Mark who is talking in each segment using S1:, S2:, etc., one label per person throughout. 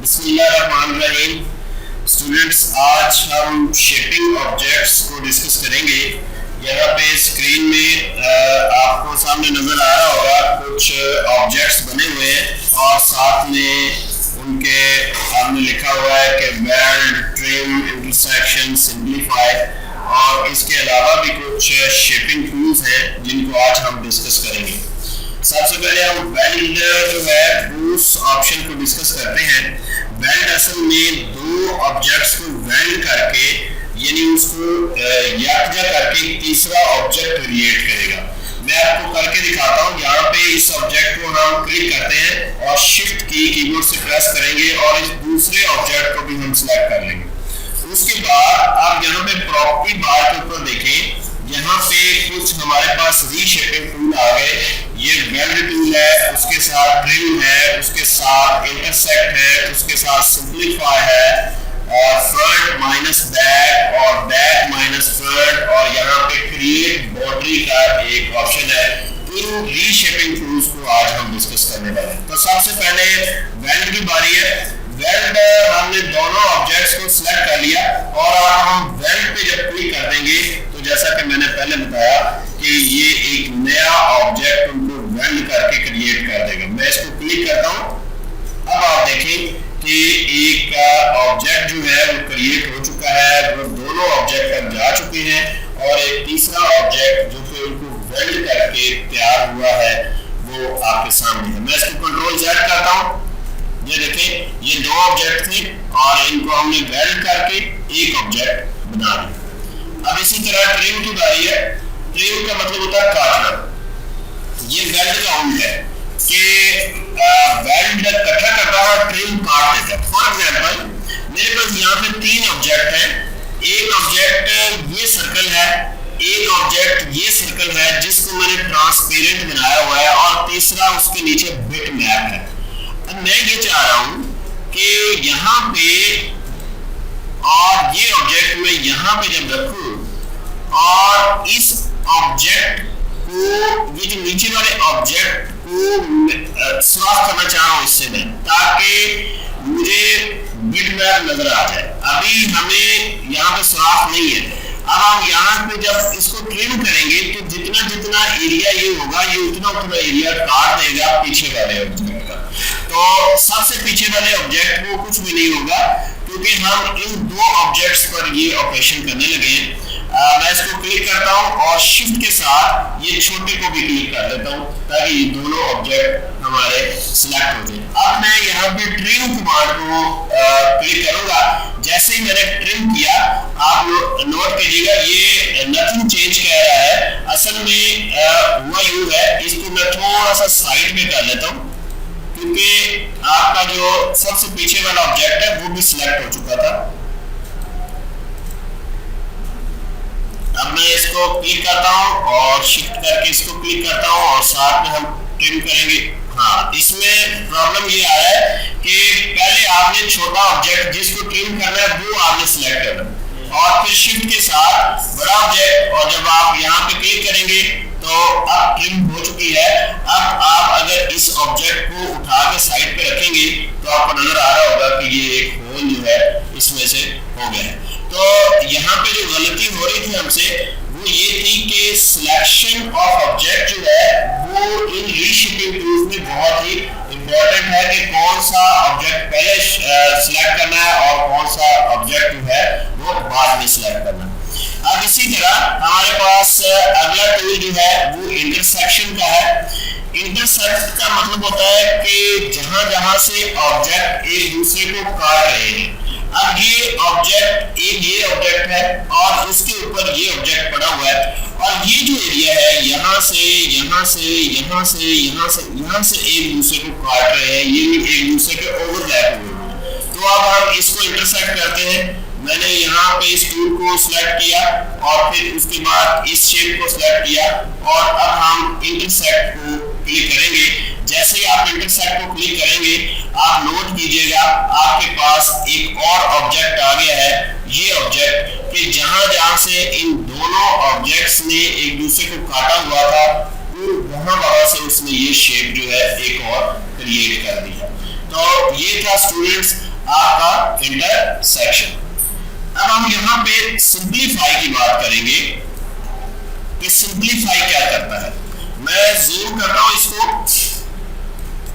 S1: बिस्मिल्लाहिर्रहमानिर्रहीम। स्टूडेंट्स, आज हम शेपिंग ऑब्जेक्ट्स को डिस्कस करेंगे। यहाँ पे स्क्रीन में आपको सामने नजर आ रहा होगा कुछ ऑब्जेक्ट्स बने हुए हैं और साथ में उनके सामने लिखा हुआ है कि वेल्ड, ट्रिम, इंटरसेक्शन, सिंपलीफाई और इसके अलावा भी कुछ शेपिंग टूल्स हैं जिनको आज हम डिस्कस करेंगे। सबसे पहले हम वेल्ड जो है उस ऑप्शन को डिस्कस करते हैं। वेल्ड असल में दो ऑब्जेक्ट्स को वेल्ड करके यानी उसको यकजा करके तीसरा ऑब्जेक्ट क्रिएट करेगा। मैं आपको करके दिखाता हूँ। यहाँ पे इस ऑब्जेक्ट को हम क्लिक करते हैं और शिफ्ट की कीबोर्ड से प्रेस करेंगे और इस दूसरे ऑब्जेक्ट को भी हम सिलेक्ट कर लेंगे। उसके बाद आप यहाँ पे प्रॉपर्टी बार के ऊपर देखें, यहाँ पे कुछ हमारे पास रीशेपिंग टूल आ गए। ये वेल्ड टूल है, उसके साथ ट्रिम है, उसके साथ इंटरसेक्ट है, उसके साथ सिंपलीफाई है और फ्रंट माइनस बैक और बैक माइनस फ्रंट और यहाँ पे क्रिएट बाउंड्री का एक ऑप्शन है। इन रीशेपिंग टूल्स को आज हम डिस्कस करने वाले हैं। तो सबसे पहले वेल्ड की बारी है। वेल्ड हमने दोनों ऑब्जेक्ट्स को सिलेक्ट कर लिया और अब हम वेल्ड पे जब क्लिक कर देंगे तो जैसा कि मैंने पहले बताया कि ये एक नया ऑब्जेक्ट उनको वेल्ड करके क्रिएट कर देगा। मैं इसको क्लिक करता हूँ। अब आप देखें कि एक ऑब्जेक्ट जो है वो क्रिएट हो चुका है, वो दोनों ऑब्जेक्ट अब जा चुके हैं और एक तीसरा ऑब्जेक्ट जो कि उनको वेल्ड करके तैयार हुआ है वो आपके सामने है। मैं इसको कंट्रोल Z करता हूँ। ये देखें, ये दो ऑब्जेक्ट थे और इनको हमने वेल्ड करके एक ऑब्जेक्ट बना दिया। अब इसी तरह ट्रिम की बारी है। ट्रिम का मतलब होता है काटना। ये वेल्ड का उल्ट है कि वेल्ड इकट्ठा करता है और ट्रिम काट देता है। फॉर एग्जांपल मेरे पास यहाँ पे तीन ऑब्जेक्ट हैं। एक ऑब्जेक्ट ये सर्कल है, एक ऑब्जेक्ट ये सर्कल है जिसको मैंने ट्रांसपेरेंट बनाया हुआ है और तीसरा उसके नीचे बिट मैप है। अब मैं ये चाह रहा हूं कि यहाँ पे और ये ऑब्जेक्ट मैं यहाँ पे जब रखूं और इस ऑब्जेक्ट को, ये जो नीचे वाले ऑब्जेक्ट को सुराख करना चाह रहा हूं इससे मैं, ताकि मुझे बिट मैप नजर आ जाए। अभी हमें यहाँ पे सुराख नहीं है। अब हम यहाँ पे जब इसको ट्रिम करेंगे तो जितना जितना एरिया ये होगा ये उतना उतना एरिया काट देगा पीछे वाले ऑब्जेक्ट का। तो सबसे पीछे वाले ऑब्जेक्ट को कुछ भी नहीं होगा क्योंकि हम इन दो ऑब्जेक्ट्स पर ये ऑपरेशन करने लगे हैं। मैं इसको क्लिक करता हूं और शिफ्ट के साथ ये छोटे को भी क्लिक कर देता हूं ताकि ये दोनों ऑब्जेक्ट हमारे सिलेक्ट हो जाए। अब मैं यहाँ पे ट्रिम कमांड को क्लिक करूंगा। जैसे ही मैंने ट्रिम किया, आप नोट कीजिएगा ये नथिंग चेंज कह रहा है। असल में हुआ यूं है, इसको मैं थोड़ा सा साइड में कर लेता हूँ क्योंकि आपका जो सबसे पीछे वाला ऑब्जेक्ट है वो भी सिलेक्ट हो चुका था। अब मैं इसको क्लिक करता हूं और शिफ्ट करके इसको क्लिक करता हूं और साथ में हम ट्रिम करेंगे। हाँ, इसमें प्रॉब्लम ये आ रहा है कि पहले आपने छोटा ऑब्जेक्ट जिसको ट्रिम करना है वो आपने सिलेक्ट करना और फिर शिफ्ट के साथ बड़ा ऑब्जेक्ट, और जब आप यहाँ पे क्लिक करेंगे तो अब ट्रिम हो चुकी है। अब आप अगर इस ऑब्जेक्ट को उठा के साइड पे रखेंगे तो आपको नजर आ रहा होगा कि ये एक होल जो है इसमें से हो गया है। तो यहाँ पे जो गलती हो रही थी हमसे वो ये थी कि सिलेक्शन ऑफ ऑब्जेक्ट जो है वो इन रीशेपिंग टूल्स में बहुत ही इंपॉर्टेंट है कि कौन सा ऑब्जेक्ट पहले सिलेक्ट करना है और कौन सा ऑब्जेक्ट जो है वो बाद में सिलेक्ट करना है। अब इसी तरह हमारे पास अगला टूल जो है वो इंटरसेक्शन का है। इंटरसेक्ट का मतलब होता है कि जहां जहां से ऑब्जेक्ट एक दूसरे को काट रहे हैं। अब ये ऑब्जेक्ट ये ऑब्जेक्ट है और उसके ऊपर ये ऑब्जेक्ट पड़ा हुआ है और ये जो एरिया है यहाँ से यहाँ से यहाँ से यहाँ से यहाँ से एक दूसरे को काट रहे हैं, ये एक दूसरे के ओवरलैप हुए हैं। तो अब हम इसको इंटरसेक्ट करते हैं। मैंने यहाँ पे इस टूल को सिलेक्ट किया और फिर उसके बाद इस शेप को सिलेक्ट किया और अब हम इंटरसेक्ट को क्लिक करेंगे। जैसे ही आप इंटरसेक्ट को क्लिक करेंगे आप नोट कीजिएगा आपके पास एक और ऑब्जेक्ट आ गया है। ये ऑब्जेक्ट कि जहां से इन दोनों ऑब्जेक्ट्स ने एक दूसरे को काटा हुआ था वहां से उसने ये शेप जो है एक और क्रिएट कर दिया। तो ये था स्टूडेंट्स आपका इंटरसेक्शन। अब हम यहाँ पे सिंपलीफाई की बात करेंगे कि सिंपलीफाई क्या करता है। मैं जूम करता हूं इसको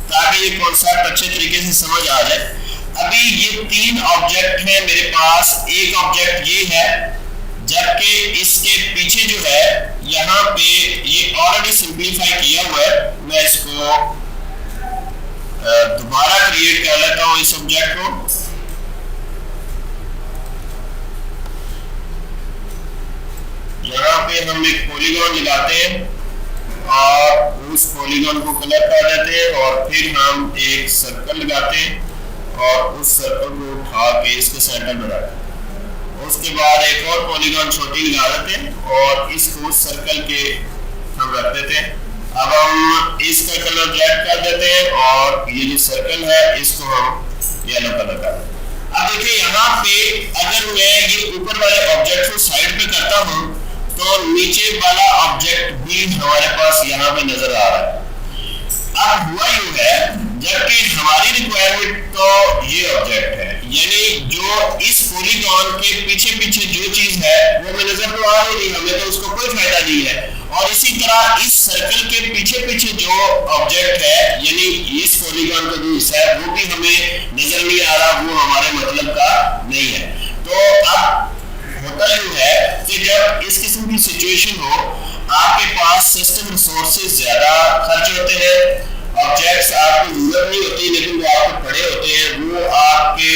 S1: ताकि ये कॉन्सेप्ट अच्छे तरीके से समझ आ जाए। अभी ये 3 ऑब्जेक्ट है मेरे पास, एक ऑब्जेक्ट ये है, जबकि इसके पीछे जो है यहाँ पे ये ऑलरेडी सिंपलीफाई किया हुआ है। मैं इसको दोबारा क्रिएट कर लेता हूं इस ऑब्जेक्ट को। यहाँ पे हम एक पॉलीगॉन लगाते हैं और उस पॉलीगॉन को कलर कर देते हैं और फिर हम एक सर्कल लगाते हैं और उस सर्कल को उठा के इसके सेंटर में रखते हैं। उसके बाद एक और पॉलीगॉन छोटी लगा देते हैं और इसको सर्कल के हम रख देते हैं। अब हम इसका कलर रेड कर देते हैं और ये जो सर्कल है इसको हम येलो कलर कर देते हैं। अब देखिए यहाँ पे अगर मैं ये ऊपर वाले ऑब्जेक्ट को साइड पे करता हूँ तो नीचे वाला ऑब्जेक्ट भी हमारे पास यहाँ पे नजर आ रहा है। अब हुआ यूं है, जबकि हमारी रिक्वायरमेंट तो ये ऑब्जेक्ट है, यानी जो इस पॉलीगॉन के पीछे पीछे जो चीज है वो हमें नजर तो आ रही, हमें तो उसको कोई फायदा नहीं है। और इसी तरह इस सर्कल के पीछे पीछे जो ऑब्जेक्ट है, यानी इस पॉलीगॉन का जो हिस्सा है वो भी हमें नजर नहीं आ रहा, वो हमारे मतलब का नहीं है। तो अब होता यूं है कि जब इस किस्म की सिचुएशन हो, आपके पास सिस्टम रिसोर्सेज ज्यादा खर्च होते हैं, ऑब्जेक्ट्स आपको जरूरत नहीं होती लेकिन वो आपको पड़े होते हैं, वो आपके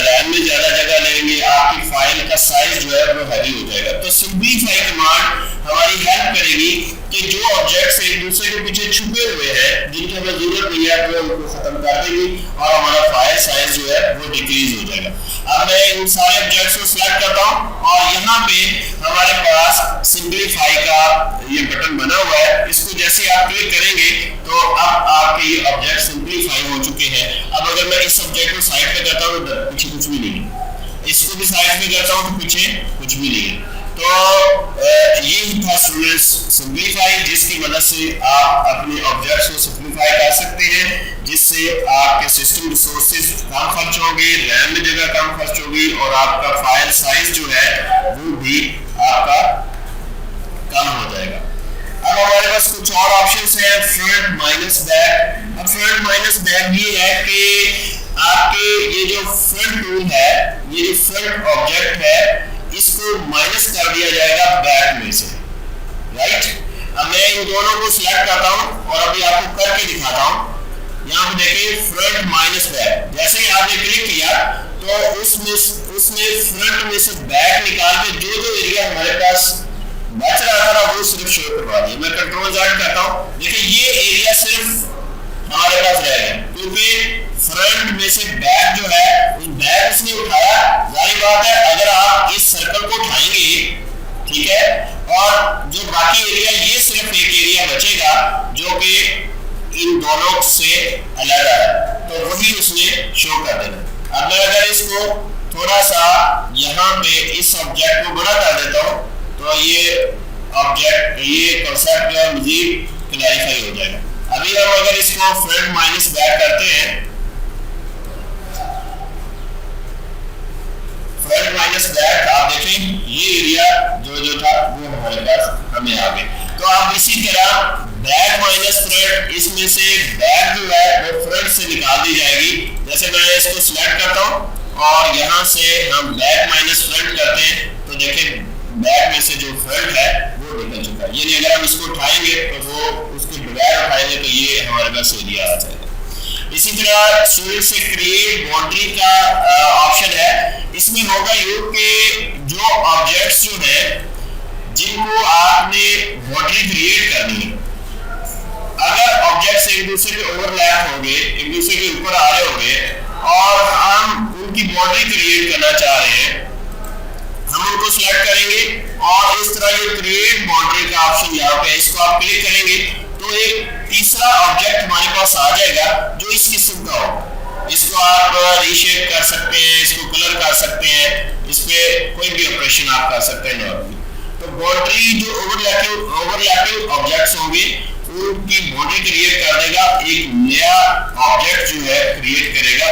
S1: रैम में ज्यादा जगह लेंगे, आपकी फाइल का साइज जो है वो हैवी हो जाएगा। तो सिंपलीफाई कमांड हमारी हेल्प करेगी कि जो ऑब्जेक्ट्स एक दूसरे के पीछे छुपे हुए हैं, जिनकी हमें जरूरत नहीं है, वो उनको खत्म कर देगी और हमारा फाइल साइज जो है वो डिक्रीज हो जाएगा। अब मैं इन सारे ऑब्जेक्ट्स को सिलेक्ट करता हूं और यहाँ पे हमारे पास सिंपलीफाई का ये बटन बना हुआ है। इसको जैसे आप क्लिक करेंगे तो अब आपके ये ऑब्जेक्ट सिंपलीफाई हो चुके हैं। अब अगर मैं इस ऑब्जेक्ट को साइड पे करता हूं तो पीछे कुछ भी नहीं है, इसको भी साइड पे करता हूं तो पीछे कुछ भी नहीं है। तो ये था स्टूडेंट्स सिंपलीफाई, जिसकी मदद से आप अपने ऑब्जेक्ट्स को सिंपलीफाई कर सकते हैं, जिससे आपके सिस्टम रिसोर्सेज कम खर्च होंगे, रैम में जगह कम खर्च होगी और आपका फाइल साइज जो है वो भी आपका कम हो जाएगा। अब हमारे पास कुछ और ऑप्शंस हैं, फ्रंट माइनस बैक। अब फ्रंट माइनस बैक ये है कि आपके ये जो फ्रंट टूल है, ये जो फ्रंट ऑब्जेक्ट है, इसको माइनस कर दिया जाएगा बैक में से, राइट। अब मैं इन दोनों को सिलेक्ट करता हूं और अभी आपको करके दिखाता हूं। यहाँ पे देखिए फ्रंट माइनस बैक, जैसे ही आपने क्लिक किया तो उसने फ्रंट में से बैक निकाल के जो जो एरिया हमारे पास बच रहा था वो सिर्फ शो करवा दिया। मैं कंट्रोल Z करता हूं, देखिए ये एरिया सिर्फ हमारे पास रह गया क्योंकि फ्रंट में से बैक जो है उस बैक उसने उठाया। जाहिर बात है अगर आप इस सर्कल को उठाएंगे, ठीक है, और जो बाकी एरिया ये सिर्फ एक एरिया बचेगा जो कि इन दोनों से अलग है, तो वही उसने शो कर देना। अब मैं अगर इसको थोड़ा सा यहाँ पे इस ऑब्जेक्ट को बड़ा कर देता हूँ तो ये ऑब्जेक्ट, ये कॉन्सेप्ट जो है मजीद क्लैरिफाई हो जाएगा। अभी हम अगर इसको फ्रंट माइनस बैक करते हैं, फ्रंट माइनस बैक, आप देखें ये एरिया जो था वो हमारे पास हमें आ गए। तो आप इसी तरह बैक माइनस फ्रंट, इसमें से बैक जो है वो फ्रंट से निकाल दी जाएगी। जैसे मैं इसको सिलेक्ट करता हूँ और यहाँ से हम बैक माइनस फ्रंट करते हैं तो देखिए बैक में से जो फ्रंट है वो निकल चुका है। यानी अगर हम इसको उठाएंगे तो वो उसके बगैर उठाएंगे तो ये हमारे पास एरिया आ जाएगा। इसी तरह स्टूडेंट से क्रिएट बाउंड्री का ऑप्शन है। इसमें होगा ये कि जो ऑब्जेक्ट्स जो है जिनको आपने बाउंड्री क्रिएट करनी है, अगर ऑब्जेक्ट्स एक दूसरे के ओवरलैप होंगे, एक दूसरे के ऊपर आ रहे होंगे और हम उनकी बाउंड्री क्रिएट करना चाह रहे हैं, हम उनको सिलेक्ट करेंगे और इस तरह ये क्रिएट बाउंड्री का ऑप्शन यहाँ पे, इसको आप क्लिक करेंगे तो एक तीसरा ऑब्जेक्ट हमारे पास आ जाएगा जो इस किस्म का हो। इसको आप रीशेप कर सकते हैं, इसको कलर कर सकते हैं, इस पे कोई भी ऑपरेशन आप कर सकते हैं नॉर्मली। तो बाउंड्री जो ओवरलैपिंग ऑब्जेक्ट्स होंगे उनकी बाउंड्री क्रिएट कर देगा, एक नया ऑब्जेक्ट जो है क्रिएट करेगा।